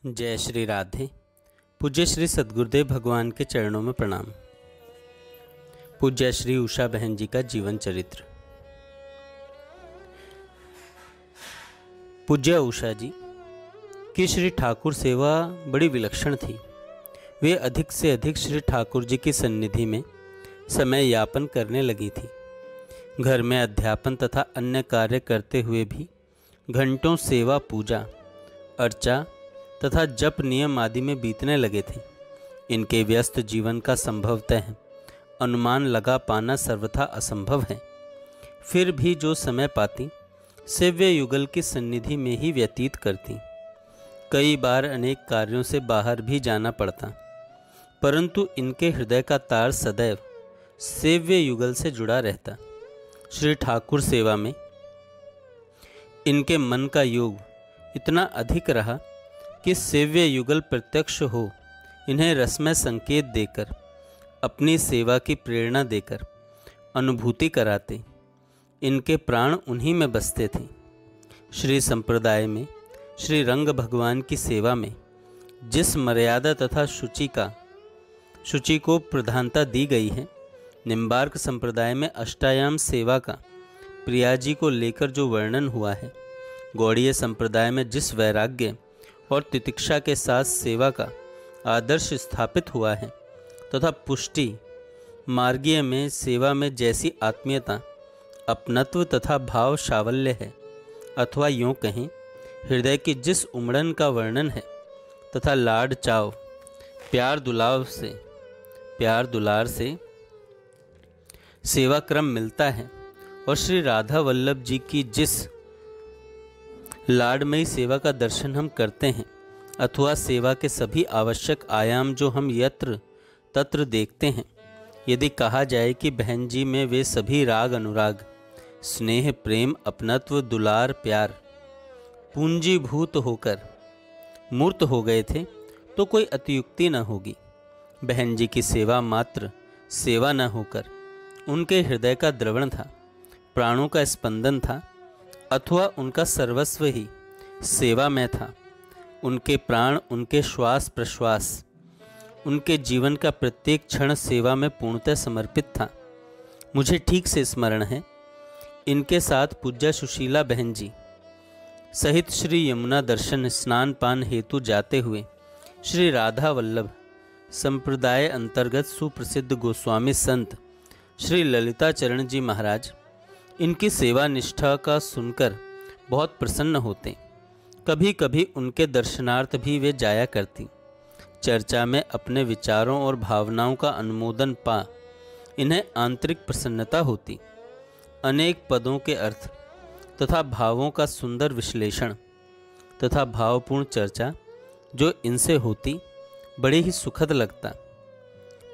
जय श्री राधे। पूज्य श्री सद्गुरुदेव भगवान के चरणों में प्रणाम। पूज्य श्री उषा बहन जी का जीवन चरित्र। पूज्य उषा जी की श्री ठाकुर सेवा बड़ी विलक्षण थी। वे अधिक से अधिक श्री ठाकुर जी की सन्निधि में समय यापन करने लगी थी। घर में अध्यापन तथा अन्य कार्य करते हुए भी घंटों सेवा, पूजा अर्चा तथा जप नियम आदि में बीतने लगे थे। इनके व्यस्त जीवन का संभवतः अनुमान लगा पाना सर्वथा असंभव है। फिर भी जो समय पाती सेव्य युगल की सन्निधि में ही व्यतीत करती। कई बार अनेक कार्यों से बाहर भी जाना पड़ता, परंतु इनके हृदय का तार सदैव सेव्य युगल से जुड़ा रहता। श्री ठाकुर सेवा में इनके मन का योग इतना अधिक रहा कि सेव्य युगल प्रत्यक्ष हो इन्हें रसमय संकेत देकर, अपनी सेवा की प्रेरणा देकर अनुभूति कराते। इनके प्राण उन्हीं में बसते थे। श्री संप्रदाय में श्री रंग भगवान की सेवा में जिस मर्यादा तथा शुचि को प्रधानता दी गई है, निम्बार्क संप्रदाय में अष्टायाम सेवा का प्रियाजी को लेकर जो वर्णन हुआ है, गौड़ीय संप्रदाय में जिस वैराग्य और तितिक्षा के साथ सेवा का आदर्श स्थापित हुआ है, तथा पुष्टि मार्गीय में सेवा में जैसी आत्मीयता, अपनत्व तथा भाव सावल्य है, अथवा यूँ कहें हृदय की जिस उमड़न का वर्णन है, तथा लाड चाव प्यार दुलार से सेवा क्रम मिलता है, और श्री राधा वल्लभ जी की जिस लाडमयी सेवा का दर्शन हम करते हैं, अथवा सेवा के सभी आवश्यक आयाम जो हम यत्र तत्र देखते हैं, यदि कहा जाए कि बहन जी में वे सभी राग, अनुराग, स्नेह, प्रेम, अपनत्व, दुलार, प्यार पूंजीभूत होकर मूर्त हो गए थे, तो कोई अतियुक्ति न होगी। बहन जी की सेवा मात्र सेवा न होकर उनके हृदय का द्रवण था, प्राणों का स्पंदन था, अथवा उनका सर्वस्व ही सेवा में था। उनके प्राण, उनके श्वास प्रश्वास, उनके जीवन का प्रत्येक क्षण सेवा में पूर्णतः समर्पित था। मुझे ठीक से स्मरण है, इनके साथ पूज्य सुशीला बहन जी सहित श्री यमुना दर्शन स्नान पान हेतु जाते हुए श्री राधा वल्लभ संप्रदाय अंतर्गत सुप्रसिद्ध गोस्वामी संत श्री ललिता चरण जी महाराज इनकी सेवा निष्ठा का सुनकर बहुत प्रसन्न होते। कभी कभी उनके दर्शनार्थ भी वे जाया करती। चर्चा में अपने विचारों और भावनाओं का अनुमोदन पा इन्हें आंतरिक प्रसन्नता होती। अनेक पदों के अर्थ तथा भावों का सुंदर विश्लेषण तथा भावपूर्ण चर्चा जो इनसे होती, बड़ी ही सुखद लगता।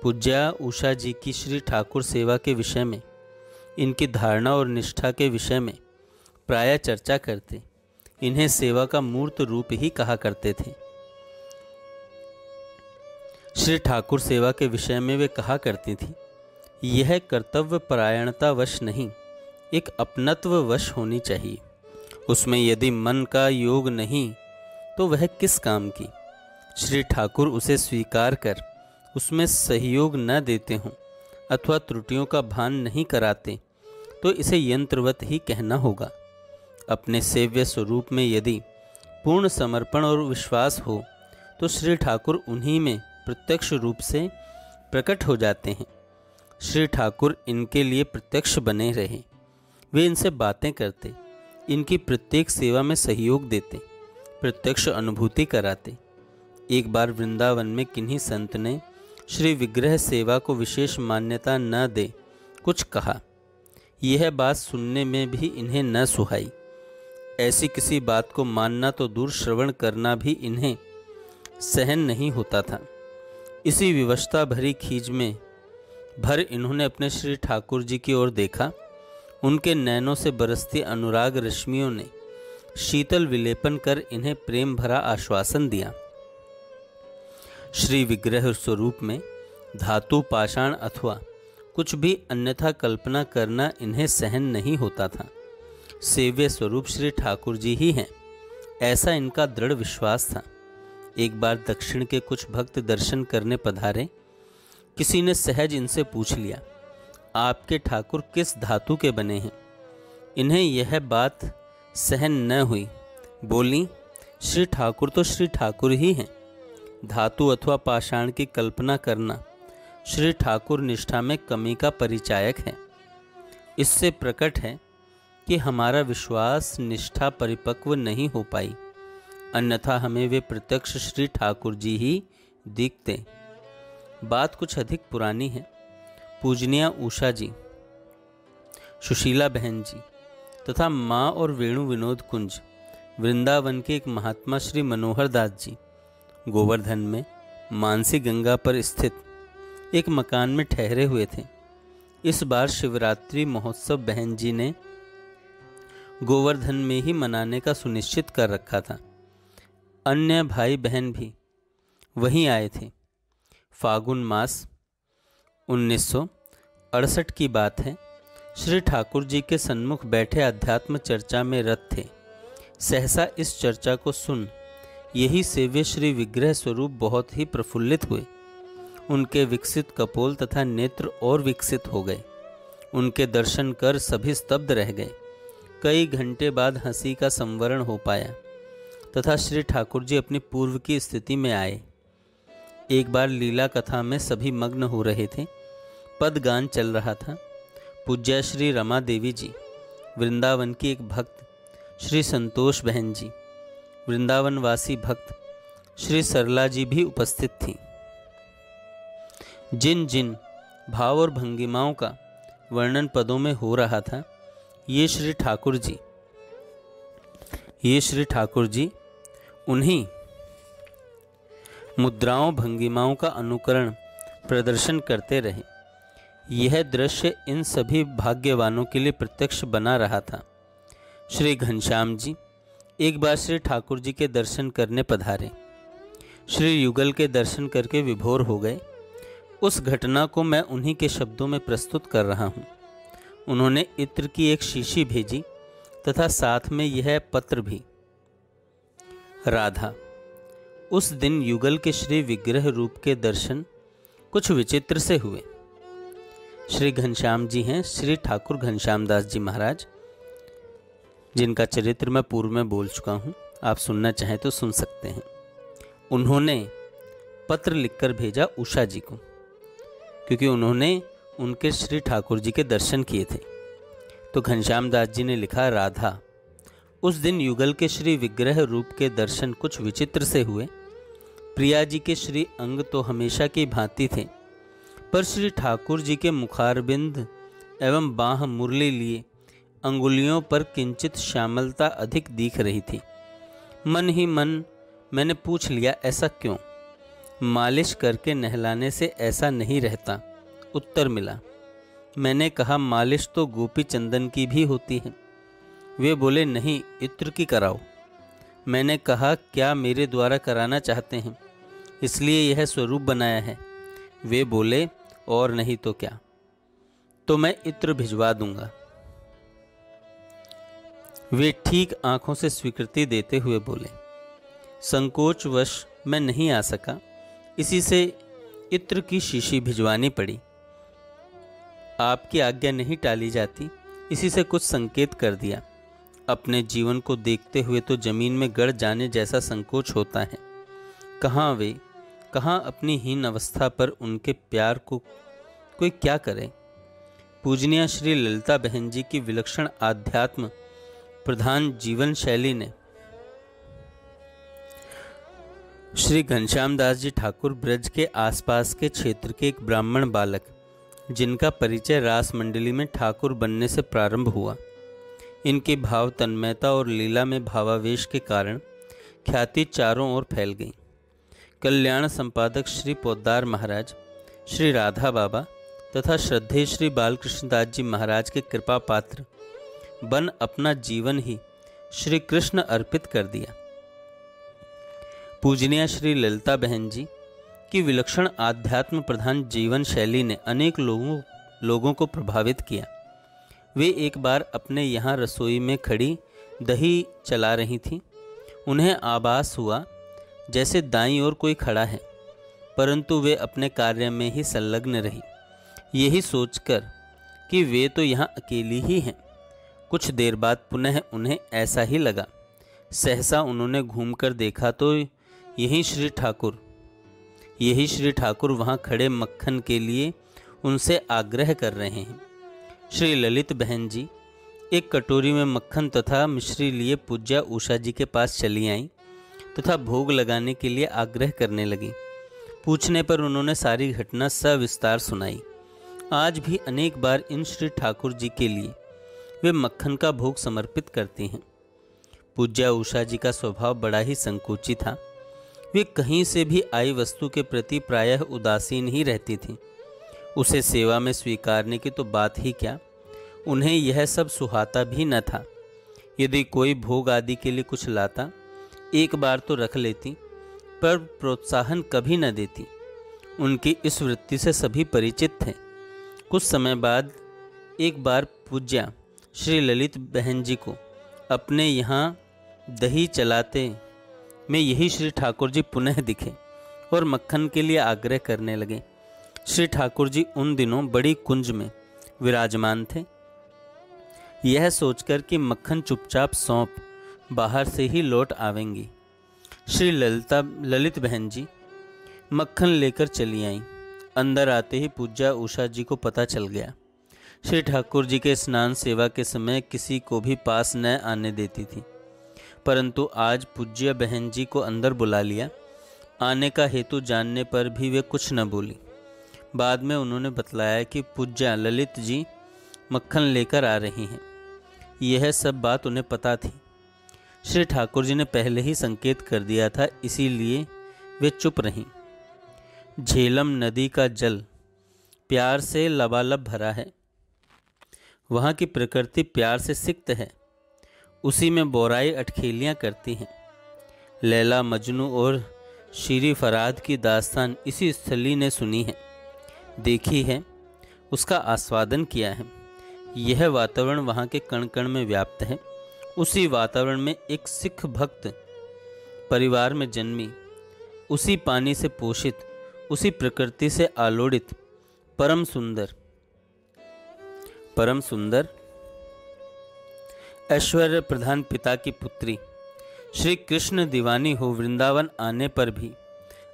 पूज्या उषा जी की श्री ठाकुर सेवा के विषय में, इनकी धारणा और निष्ठा के विषय में प्रायः चर्चा करते। इन्हें सेवा का मूर्त रूप ही कहा करते थे। श्री ठाकुर सेवा के विषय में वे कहा करती थी, यह कर्तव्य परायणता वश नहीं, एक अपनत्व वश होनी चाहिए। उसमें यदि मन का योग नहीं तो वह किस काम की। श्री ठाकुर उसे स्वीकार कर उसमें सहयोग न देते हों, अथवा त्रुटियों का भान नहीं कराते, तो इसे यंत्रवत ही कहना होगा। अपने सेव्य स्वरूप में यदि पूर्ण समर्पण और विश्वास हो, तो श्री ठाकुर उन्हीं में प्रत्यक्ष रूप से प्रकट हो जाते हैं। श्री ठाकुर इनके लिए प्रत्यक्ष बने रहे। वे इनसे बातें करते, इनकी प्रत्येक सेवा में सहयोग देते, प्रत्यक्ष अनुभूति कराते। एक बार वृंदावन में किन्हीं संत ने श्री विग्रह सेवा को विशेष मान्यता न दे कुछ कहा। यह बात सुनने में भी इन्हें न सुहाई। ऐसी किसी बात को मानना तो दूर, श्रवण करना भी इन्हें सहन नहीं होता था। इसी विवशता भरी खींच में भर इन्होंने अपने श्री ठाकुर जी की ओर देखा। उनके नैनों से बरसती अनुराग रश्मियों ने शीतल विलेपन कर इन्हें प्रेम भरा आश्वासन दिया। श्री विग्रह स्वरूप में धातु, पाषाण अथवा कुछ भी अन्यथा कल्पना करना इन्हें सहन नहीं होता था। सेव्य स्वरूप श्री ठाकुर जी ही हैं, ऐसा इनका दृढ़ विश्वास था। एक बार दक्षिण के कुछ भक्त दर्शन करने पधारे। किसी ने सहज इनसे पूछ लिया, आपके ठाकुर किस धातु के बने हैं? इन्हें यह बात सहन न हुई। बोली, श्री ठाकुर तो श्री ठाकुर ही हैं। धातु अथवा पाषाण की कल्पना करना श्री ठाकुर निष्ठा में कमी का परिचायक है। इससे प्रकट है कि हमारा विश्वास निष्ठा परिपक्व नहीं हो पाई, अन्यथा हमें वे प्रत्यक्ष श्री ठाकुर जी ही दिखते। बात कुछ अधिक पुरानी है। पूजनीय उषा जी, सुशीला बहन जी तथा माँ और वेणु विनोद कुंज, वृंदावन के एक महात्मा श्री मनोहर दास जी गोवर्धन में मानसी गंगा पर स्थित एक मकान में ठहरे हुए थे। इस बार शिवरात्रि महोत्सव बहन जी ने गोवर्धन में ही मनाने का सुनिश्चित कर रखा था। अन्य भाई बहन भी वहीं आए थे। फागुन मास 1968 की बात है। श्री ठाकुर जी के सन्मुख बैठे अध्यात्म चर्चा में रत थे। सहसा इस चर्चा को सुन यही सेव्य श्री विग्रह स्वरूप बहुत ही प्रफुल्लित हुए। उनके विकसित कपोल तथा नेत्र और विकसित हो गए। उनके दर्शन कर सभी स्तब्ध रह गए। कई घंटे बाद हंसी का संवरण हो पाया तथा श्री ठाकुर जी अपनी पूर्व की स्थिति में आए। एक बार लीला कथा में सभी मग्न हो रहे थे। पदगान चल रहा था। पूज्य श्री रमा देवी जी, वृंदावन की एक भक्त श्री संतोष बहन जी, वृंदावन वासी भक्त श्री सरला जी भी उपस्थित थीं। जिन जिन भाव और भंगिमाओं का वर्णन पदों में हो रहा था, ये श्री ठाकुर जी उन्हीं मुद्राओं भंगिमाओं का अनुकरण प्रदर्शन करते रहे। यह दृश्य इन सभी भाग्यवानों के लिए प्रत्यक्ष बना रहा था। श्री घनश्याम जी एक बार श्री ठाकुर जी के दर्शन करने पधारे। श्री युगल के दर्शन करके विभोर हो गए। उस घटना को मैं उन्हीं के शब्दों में प्रस्तुत कर रहा हूँ। उन्होंने इत्र की एक शीशी भेजी तथा साथ में यह पत्र भी। राधा, उस दिन युगल के श्री विग्रह रूप के दर्शन कुछ विचित्र से हुए। श्री घनश्याम जी हैं श्री ठाकुर घनश्याम दास जी महाराज, जिनका चरित्र मैं पूर्व में बोल चुका हूँ। आप सुनना चाहें तो सुन सकते हैं। उन्होंने पत्र लिखकर भेजा उषा जी को, क्योंकि उन्होंने उनके श्री ठाकुर जी के दर्शन किए थे। तो घनश्याम दास जी ने लिखा, राधा, उस दिन युगल के श्री विग्रह रूप के दर्शन कुछ विचित्र से हुए। प्रिया जी के श्री अंग तो हमेशा की भांति थे, पर श्री ठाकुर जी के मुखारबिंद एवं बाह मुरली लिए अंगुलियों पर किंचित श्यामलता अधिक दिख रही थी। मन ही मन मैंने पूछ लिया, ऐसा क्यों? मालिश करके नहलाने से ऐसा नहीं रहता, उत्तर मिला। मैंने कहा, मालिश तो गोपी चंदन की भी होती है। वे बोले, नहीं, इत्र की कराओ। मैंने कहा, क्या मेरे द्वारा कराना चाहते हैं, इसलिए यह स्वरूप बनाया है? वे बोले, और नहीं तो क्या, तो मैं इत्र भिजवा दूंगा। वे ठीक आंखों से स्वीकृति देते हुए बोले, संकोचवश मैं नहीं आ सका, इसी से इत्र की शीशी भिजवानी पड़ी। आपकी आज्ञा नहीं टाली जाती, इसी से कुछ संकेत कर दिया। अपने जीवन को देखते हुए तो जमीन में गड़ जाने जैसा संकोच होता है। कहाँ अपनी हीन अवस्था पर उनके प्यार को कोई क्या करे। पूजनीय श्री ललिता बहन जी की विलक्षण आध्यात्म प्रधान जीवन शैली ने श्री घनश्याम दास जी ठाकुर ब्रज के आसपास के क्षेत्र के एक ब्राह्मण बालक, जिनका परिचय रास मंडली में ठाकुर बनने से प्रारंभ हुआ, इनकी भाव तन्मयता और लीला में भावावेश के कारण ख्याति चारों ओर फैल गई। कल्याण संपादक श्री पोद्दार महाराज, श्री राधा बाबा तथा श्रद्धेय श्री बालकृष्ण दास जी महाराज के कृपा पात्र बन अपना जीवन ही श्री कृष्ण अर्पित कर दिया। पूजनीय श्री ललिता बहन जी की विलक्षण आध्यात्म प्रधान जीवन शैली ने अनेक लोगों को प्रभावित किया। वे एक बार अपने यहाँ रसोई में खड़ी दही चला रही थीं। उन्हें आभास हुआ जैसे दाईं ओर कोई खड़ा है, परंतु वे अपने कार्य में ही संलग्न रही, यही सोचकर कि वे तो यहाँ अकेली ही हैं। कुछ देर बाद पुनः उन्हें ऐसा ही लगा। सहसा उन्होंने घूमकर देखा तो यही श्री ठाकुर वहाँ खड़े मक्खन के लिए उनसे आग्रह कर रहे हैं। श्री ललित बहन जी एक कटोरी में मक्खन तथा मिश्री लिए पूज्या उषा जी के पास चली आईं तथा भोग लगाने के लिए आग्रह करने लगी। पूछने पर उन्होंने सारी घटना सविस्तार सुनाई। आज भी अनेक बार इन श्री ठाकुर जी के लिए वे मक्खन का भोग समर्पित करती हैं। पूज्या उषा जी का स्वभाव बड़ा ही संकोची था। वे कहीं से भी आई वस्तु के प्रति प्रायः उदासीन ही रहती थीं। उसे सेवा में स्वीकारने की तो बात ही क्या, उन्हें यह सब सुहाता भी न था। यदि कोई भोग आदि के लिए कुछ लाता, एक बार तो रख लेती, पर प्रोत्साहन कभी न देती। उनकी इस वृत्ति से सभी परिचित थे। कुछ समय बाद एक बार पूज्या श्री ललित बहन जी को अपने यहाँ दही चलाते में यही श्री ठाकुर जी पुनः दिखे और मक्खन के लिए आग्रह करने लगे। श्री ठाकुर जी उन दिनों बड़ी कुंज में विराजमान थे। यह सोचकर कि मक्खन चुपचाप सौंप बाहर से ही लौट आवेंगी, श्री ललित बहन जी मक्खन लेकर चली आईं। अंदर आते ही पूज्या उषा जी को पता चल गया। श्री ठाकुर जी के स्नान सेवा के समय किसी को भी पास न आने देती थी, परंतु आज पूज्य बहन जी को अंदर बुला लिया। आने का हेतु जानने पर भी वे कुछ न बोली। बाद में उन्होंने बतलाया कि पूज्या ललित जी मक्खन लेकर आ रही हैं। यह सब बात उन्हें पता थी। श्री ठाकुर जी ने पहले ही संकेत कर दिया था, इसीलिए वे चुप रहीं। झेलम नदी का जल प्यार से लबालब भरा है। वहाँ की प्रकृति प्यार से सिक्त है। उसी में बोराई अटखेलियाँ करती हैं। लैला मजनू और शीरी फराद की दास्तान इसी स्थली ने सुनी है, देखी है, उसका आस्वादन किया है। यह वातावरण वहाँ के कण कण में व्याप्त है। उसी वातावरण में एक सिख भक्त परिवार में जन्मी, उसी पानी से पोषित, उसी प्रकृति से आलोड़ित परम सुंदर ऐश्वर्य प्रधान पिता की पुत्री श्री कृष्ण दीवानी हो वृंदावन आने पर भी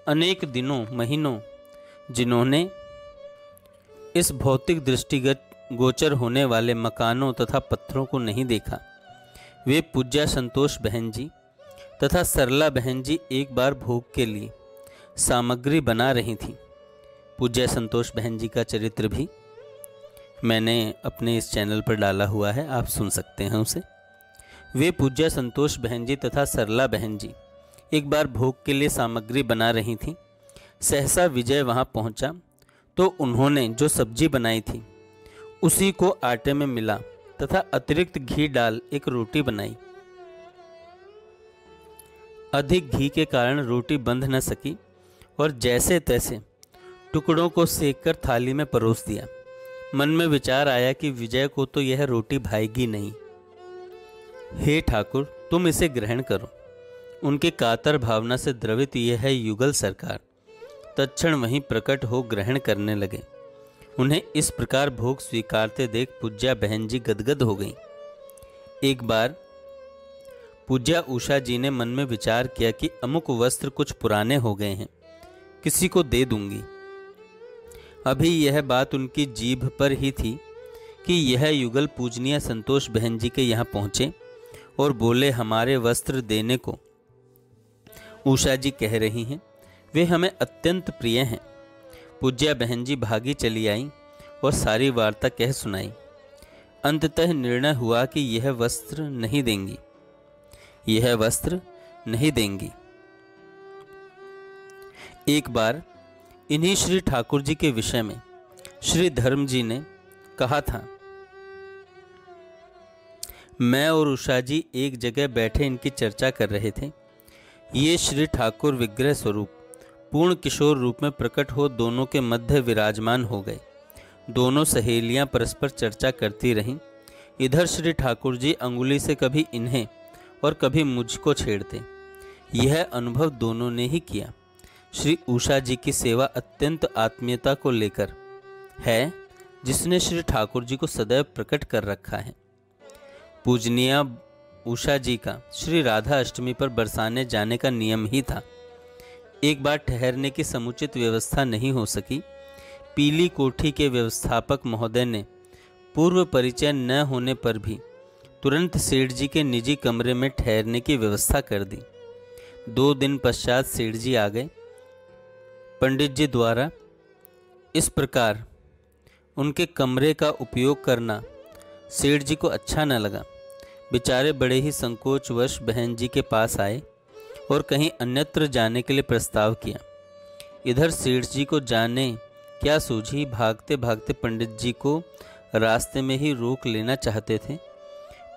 अनेक दिनों महीनों जिन्होंने इस भौतिक दृष्टिगत गोचर होने वाले मकानों तथा पत्थरों को नहीं देखा, वे पूज्या संतोष बहन जी तथा सरला बहन जी एक बार भोग के लिए सामग्री बना रही थीं। पूज्या संतोष बहन जी का चरित्र भी मैंने अपने इस चैनल पर डाला हुआ है, आप सुन सकते हैं उसे। वे पूज्या संतोष बहन जी तथा सरला बहन जी एक बार भोग के लिए सामग्री बना रही थीं। सहसा विजय वहाँ पहुँचा तो उन्होंने जो सब्जी बनाई थी उसी को आटे में मिला तथा अतिरिक्त घी डाल एक रोटी बनाई। अधिक घी के कारण रोटी बंध न सकी और जैसे तैसे टुकड़ों को सेककर थाली में परोस दिया। मन में विचार आया कि विजय को तो यह रोटी भाएगी नहीं। हे ठाकुर, तुम इसे ग्रहण करो। उनके कातर भावना से द्रवित यह युगल सरकार तत्क्षण वहीं प्रकट हो ग्रहण करने लगे। उन्हें इस प्रकार भोग स्वीकारते देख पूज्या बहन जी गदगद हो गईं। एक बार पूज्या उषा जी ने मन में विचार किया कि अमुक वस्त्र कुछ पुराने हो गए हैं, किसी को दे दूंगी। अभी यह बात उनकी जीभ पर ही थी कि यह युगल पूजनीय संतोष बहन जी के यहाँ पहुँचे और बोले, हमारे वस्त्र देने को उषा जी कह रही हैं, वे हमें अत्यंत प्रिय हैं। पूज्या बहन जी भागी चली आईं और सारी वार्ता कह सुनाई। अंततः निर्णय हुआ कि यह वस्त्र नहीं देंगी। एक बार इन्हीं श्री ठाकुर जी के विषय में श्री धर्म जी ने कहा था, मैं और उषा जी एक जगह बैठे इनकी चर्चा कर रहे थे। ये श्री ठाकुर विग्रह स्वरूप पूर्ण किशोर रूप में प्रकट हो दोनों के मध्य विराजमान हो गए। दोनों सहेलियां परस्पर चर्चा करती रहीं। इधर श्री ठाकुर जी अंगुली से कभी इन्हें और कभी मुझको छेड़ते। यह अनुभव दोनों ने ही किया। श्री उषा जी की सेवा अत्यंत आत्मीयता को लेकर है, जिसने श्री ठाकुर जी को सदैव प्रकट कर रखा है। पूजनीय उषा जी का श्री राधा अष्टमी पर बरसाने जाने का नियम ही था। एक बार ठहरने की समुचित व्यवस्था नहीं हो सकी। पीली कोठी के व्यवस्थापक महोदय ने पूर्व परिचय न होने पर भी तुरंत सेठ जी के निजी कमरे में ठहरने की व्यवस्था कर दी। 2 दिन पश्चात सेठ जी आ गए। पंडित जी द्वारा इस प्रकार उनके कमरे का उपयोग करना सेठ जी को अच्छा न लगा। बेचारे बड़े ही संकोचवश बहन जी के पास आए और कहीं अन्यत्र जाने के लिए प्रस्ताव किया। इधर सेठ जी को जाने क्या सूझी, भागते भागते पंडित जी को रास्ते में ही रोक लेना चाहते थे,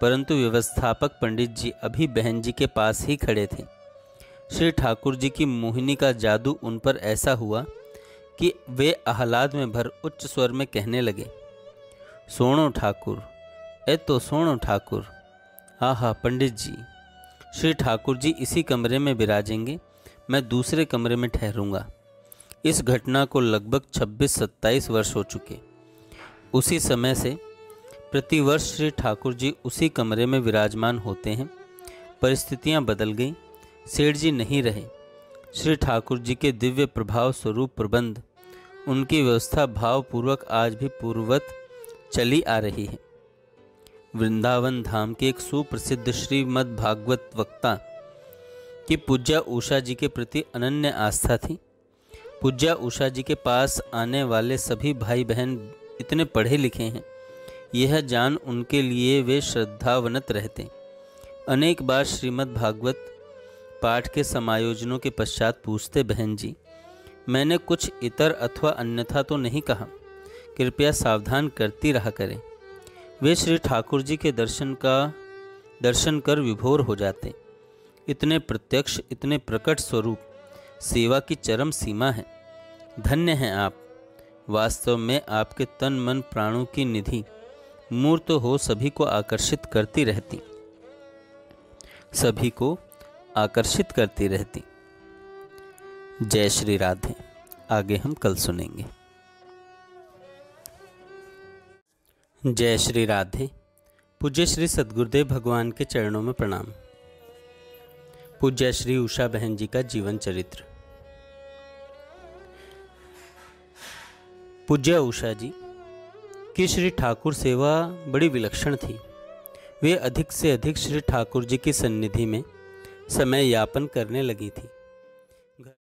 परंतु व्यवस्थापक पंडित जी अभी बहन जी के पास ही खड़े थे। श्री ठाकुर जी की मोहिनी का जादू उन पर ऐसा हुआ कि वे आह्लाद में भर उच्च स्वर में कहने लगे, सोनो ठाकुर, ए तो सोनो ठाकुर। आहा पंडित जी, श्री ठाकुर जी इसी कमरे में विराजेंगे, मैं दूसरे कमरे में ठहरूंगा। इस घटना को लगभग 26-27 वर्ष हो चुके। उसी समय से प्रतिवर्ष श्री ठाकुर जी उसी कमरे में विराजमान होते हैं। परिस्थितियां बदल गईं, सेठ जी नहीं रहे। श्री ठाकुर जी के दिव्य प्रभाव स्वरूप प्रबंध, उनकी व्यवस्था भावपूर्वक आज भी पूर्ववत चली आ रही है। वृंदावन धाम के एक सुप्रसिद्ध श्रीमद् भागवत वक्ता की पूज्या उषा जी के प्रति अनन्य आस्था थी। पूज्या उषा जी के पास आने वाले सभी भाई बहन इतने पढ़े लिखे हैं, यह जान उनके लिए वे श्रद्धावनत रहते। अनेक बार श्रीमद् भागवत पाठ के समायोजनों के पश्चात पूछते, बहन जी मैंने कुछ इतर अथवा अन्यथा तो नहीं कहा, कृपया सावधान करती रहा करें। वे श्री ठाकुर जी के दर्शन कर विभोर हो जाते। इतने प्रत्यक्ष, इतने प्रकट स्वरूप, सेवा की चरम सीमा है। धन्य हैं आप। वास्तव में आपके तन मन प्राणों की निधि मूर्त हो सभी को आकर्षित करती रहती, सभी को आकर्षित करती रहती। जय श्री राधे। आगे हम कल सुनेंगे। जय श्री राधे। पूज्य श्री सद्गुरुदेव भगवान के चरणों में प्रणाम। पूज्य श्री उषा बहन जी का जीवन चरित्र। पूज्य उषा जी की श्री ठाकुर सेवा बड़ी विलक्षण थी। वे अधिक से अधिक श्री ठाकुर जी की सन्निधि में समय यापन करने लगी थी।